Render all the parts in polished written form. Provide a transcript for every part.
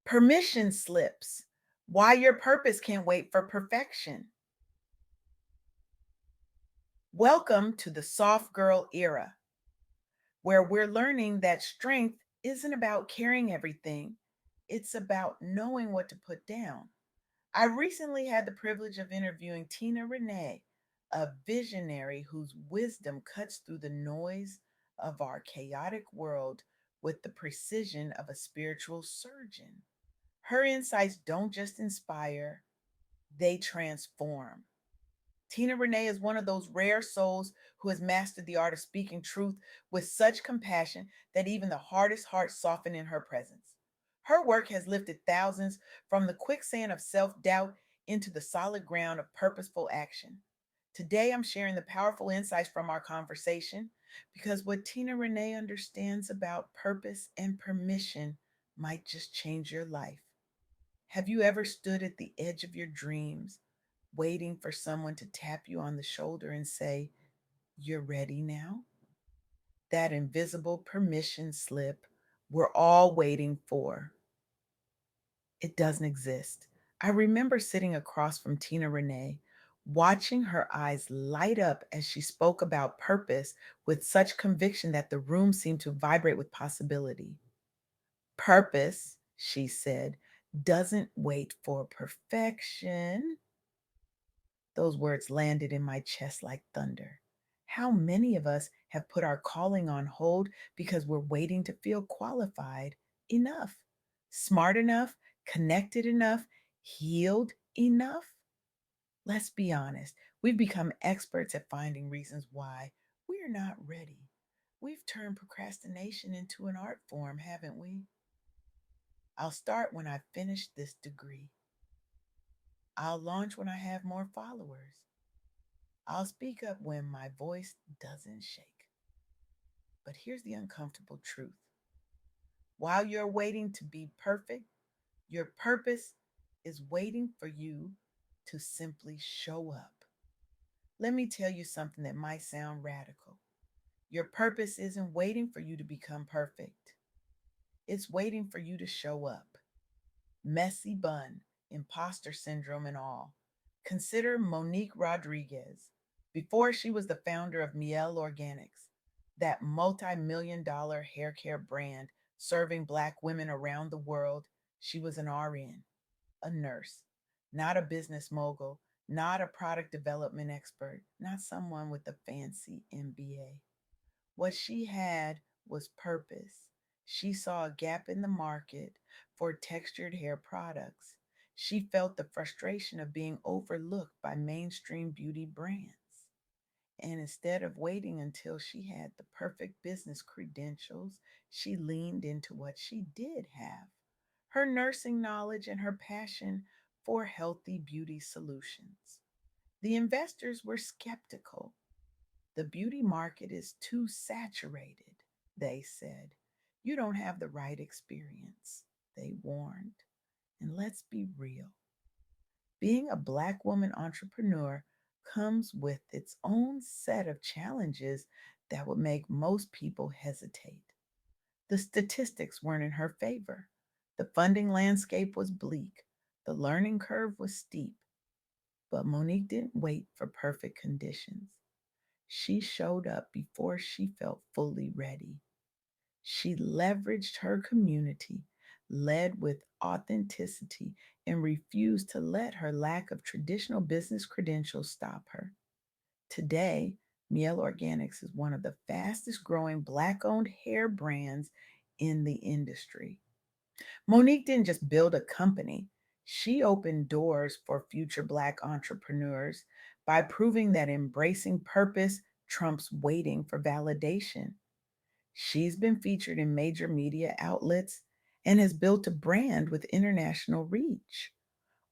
Permission slips. Why your purpose can't wait for perfection. Welcome to the soft girl era, where we're learning that strength isn't about carrying everything, it's about knowing what to put down. I recently had the privilege of interviewing Tina Renee, a visionary whose wisdom cuts through the noise of our chaotic world with the precision of a spiritual surgeon. Her insights don't just inspire, they transform. Tina Renee is one of those rare souls who has mastered the art of speaking truth with such compassion that even the hardest hearts soften in her presence. Her work has lifted thousands from the quicksand of self doubt into the solid ground of purposeful action. Today, I'm sharing the powerful insights from our conversation because what Tina Renee understands about purpose and permission might just change your life. Have you ever stood at the edge of your dreams, waiting for someone to tap you on the shoulder and say, "You're ready now"? That invisible permission slip we're all waiting for. It doesn't exist. I remember sitting across from Tina Renee, watching her eyes light up as she spoke about purpose with such conviction that the room seemed to vibrate with possibility. Purpose, she said, doesn't wait for perfection. Those words landed in my chest like thunder. How many of us have put our calling on hold because we're waiting to feel qualified enough, smart enough, connected enough, healed enough? Let's be honest, we've become experts at finding reasons why we're not ready. We've turned procrastination into an art form, haven't we? I'll start when I finish this degree. I'll launch when I have more followers. I'll speak up when my voice doesn't shake. But here's the uncomfortable truth. While you're waiting to be perfect, your purpose is waiting for you to simply show up. Let me tell you something that might sound radical. Your purpose isn't waiting for you to become perfect, it's waiting for you to show up. Messy bun, imposter syndrome, and all. Consider Monique Rodriguez. Before she was the founder of Miel Organics, that multi-million-dollar hair care brand serving Black women around the world, she was an RN, a nurse, not a business mogul, not a product development expert, not someone with a fancy MBA. What she had was purpose. She saw a gap in the market for textured hair products. She felt the frustration of being overlooked by mainstream beauty brands. And instead of waiting until she had the perfect business credentials, she leaned into what she did have: her nursing knowledge and her passion for healthy beauty solutions. The investors were skeptical. The beauty market is too saturated, they said. You don't have the right experience, they warned. And let's be real, being a Black woman entrepreneur comes with its own set of challenges that would make most people hesitate. The statistics weren't in her favor. The funding landscape was bleak. The learning curve was steep. But Monique didn't wait for perfect conditions. She showed up before she felt fully ready. She leveraged her community, led with authenticity, and refused to let her lack of traditional business credentials stop her. Today, Miel Organics is one of the fastest growing Black owned hair brands in the industry. Monique didn't just build a company, she opened doors for future Black entrepreneurs by proving that embracing purpose trumps waiting for validation. She's been featured in major media outlets and has built a brand with international reach,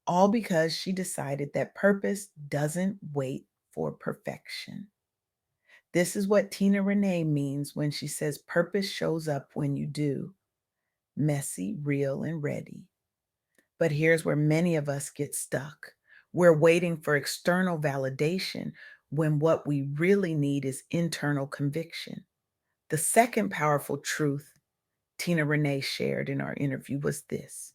all because she decided that purpose doesn't wait for perfection. This is what Tina Renee means when she says purpose shows up when you do: messy, real, and ready. But here's where many of us get stuck. We're waiting for external validation when what we really need is internal conviction. The second powerful truth Tina Renee shared in our interview was this: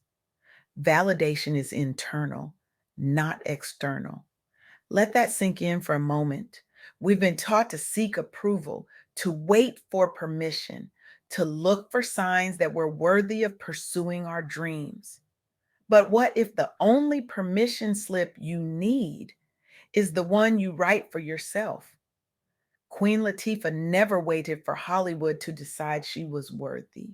Validation is internal, not external. Let that sink in for a moment. We've been taught to seek approval, to wait for permission, to look for signs that we're worthy of pursuing our dreams. But what if the only permission slip you need is the one you write for yourself? Queen Latifah never waited for Hollywood to decide she was worthy.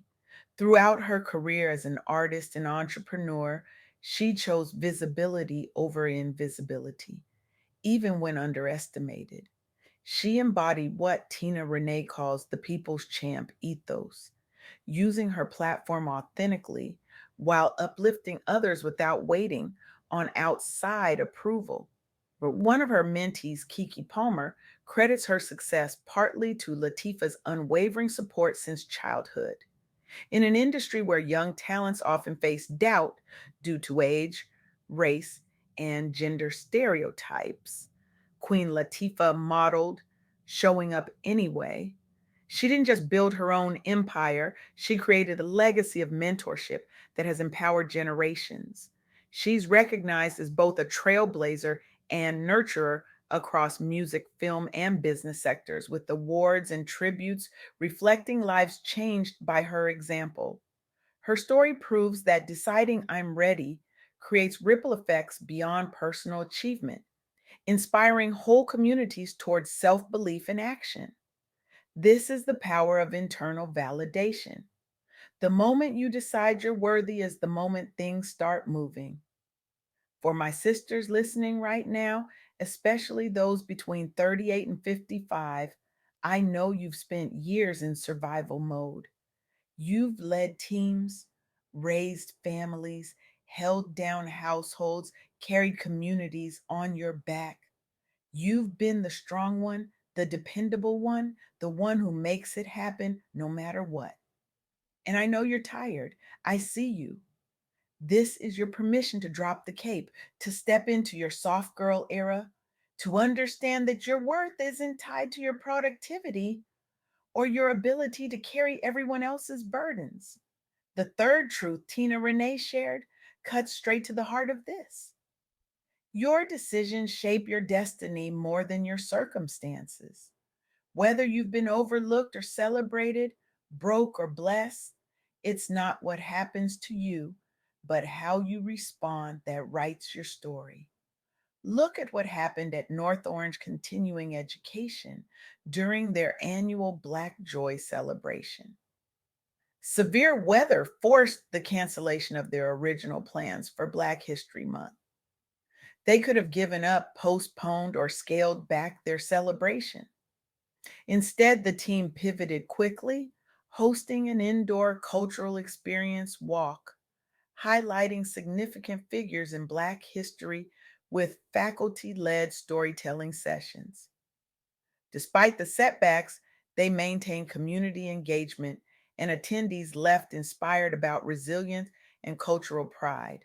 Throughout her career as an artist and entrepreneur, she chose visibility over invisibility, even when underestimated. She embodied what Tina Renee calls the people's champ ethos, using her platform authentically while uplifting others without waiting on outside approval. But one of her mentees, Kiki Palmer, credits her success partly to Latifah's unwavering support since childhood. In an industry where young talents often face doubt due to age, race, and gender stereotypes, Queen Latifah modeled showing up anyway. She didn't just build her own empire, she created a legacy of mentorship that has empowered generations. She's recognized as both a trailblazer and nurturer across music, film, and business sectors, with awards and tributes reflecting lives changed by her example. Her story proves that deciding I'm ready creates ripple effects beyond personal achievement, inspiring whole communities towards self belief and action. This is the power of internal validation. The moment you decide you're worthy is the moment things start moving. For my sisters listening right now, especially those between 38 and 55, I know you've spent years in survival mode. You've led teams, raised families, held down households, carried communities on your back. You've been the strong one, the dependable one, the one who makes it happen no matter what. And I know you're tired. I see you. This is your permission to drop the cape, to step into your soft girl era, to understand that your worth isn't tied to your productivity or your ability to carry everyone else's burdens. The third truth Tina Renee shared cuts straight to the heart of this. Your decisions shape your destiny more than your circumstances. Whether you've been overlooked or celebrated, broke or blessed, it's not what happens to you, but how you respond that writes your story. Look at what happened at North Orange Continuing Education during their annual Black Joy celebration. Severe weather forced the cancellation of their original plans for Black History Month. They could have given up, postponed, or scaled back their celebration. Instead, the team pivoted quickly, hosting an indoor cultural experience walk, highlighting significant figures in Black history with faculty led storytelling sessions. Despite the setbacks, they maintained community engagement, and attendees left inspired about resilience and cultural pride.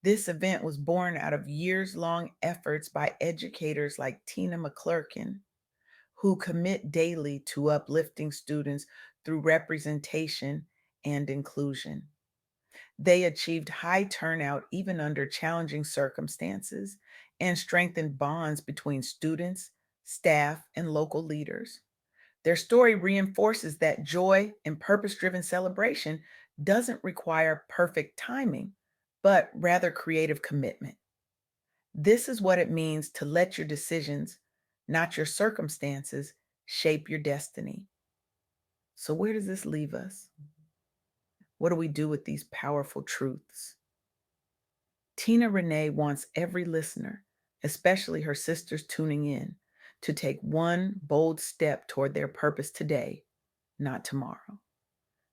This event was born out of years long efforts by educators like Tina McClurkin, who commit daily to uplifting students through representation and inclusion. They achieved high turnout even under challenging circumstances and strengthened bonds between students, staff, and local leaders. Their story reinforces that joy and purpose driven celebration doesn't require perfect timing, but rather creative commitment. This is what it means to let your decisions, not your circumstances, shape your destiny. So, where does this leave us? What do we do with these powerful truths? Tina Renee wants every listener, especially her sisters tuning in, to take one bold step toward their purpose today, not tomorrow.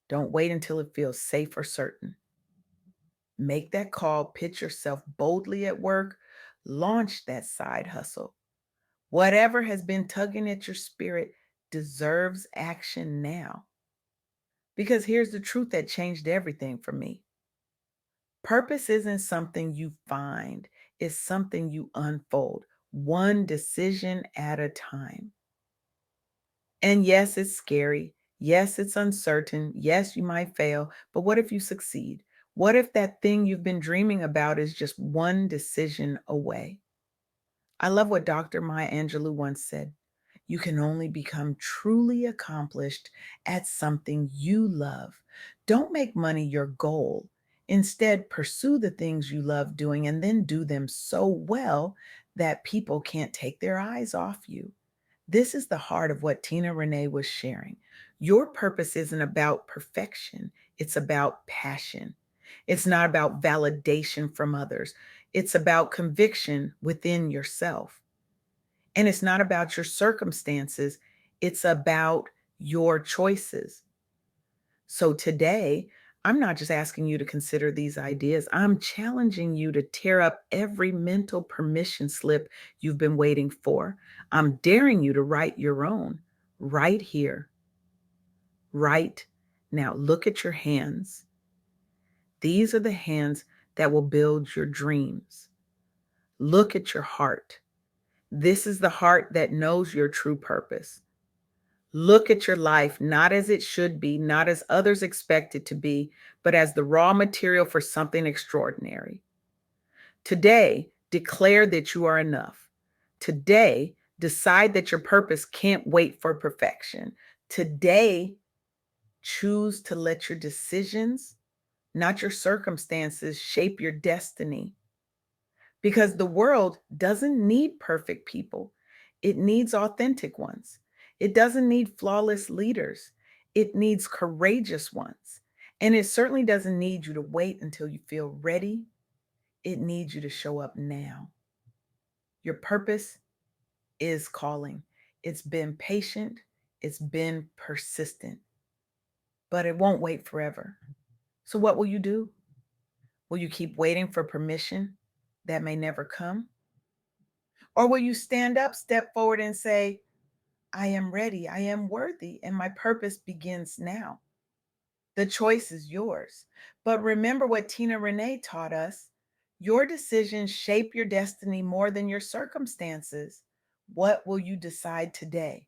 Don't wait until it feels safe or certain. Make that call, pitch yourself boldly at work, launch that side hustle. Whatever has been tugging at your spirit deserves action now. Because here's the truth that changed everything for me: purpose isn't something you find, it's something you unfold, one decision at a time. And yes, it's scary. Yes, it's uncertain. Yes, you might fail. But what if you succeed? What if that thing you've been dreaming about is just one decision away? I love what Dr. Maya Angelou once said. You can only become truly accomplished at something you love. Don't make money your goal. Instead, pursue the things you love doing and then do them so well that people can't take their eyes off you. This is the heart of what Tina Renee was sharing. Your purpose isn't about perfection, it's about passion. It's not about validation from others, it's about conviction within yourself. And it's not about your circumstances, it's about your choices. So today, I'm not just asking you to consider these ideas, I'm challenging you to tear up every mental permission slip you've been waiting for. I'm daring you to write your own right here, right now. Look at your hands. These are the hands that will build your dreams. Look at your heart. This is the heart that knows your true purpose. Look at your life not as it should be, not as others expect it to be, but as the raw material for something extraordinary. Today, declare that you are enough. Today, decide that your purpose can't wait for perfection. Today, choose to let your decisions, not your circumstances, shape your destiny. Because the world doesn't need perfect people, it needs authentic ones. It doesn't need flawless leaders, it needs courageous ones. And it certainly doesn't need you to wait until you feel ready, it needs you to show up now. Your purpose is calling. It's been patient, it's been persistent, but it won't wait forever. So, what will you do? Will you keep waiting for permission that may never come? Or will you stand up, step forward, and say, I am ready, I am worthy, and my purpose begins now? The choice is yours. But remember what Tina Renee taught us, your decisions shape your destiny more than your circumstances. What will you decide today?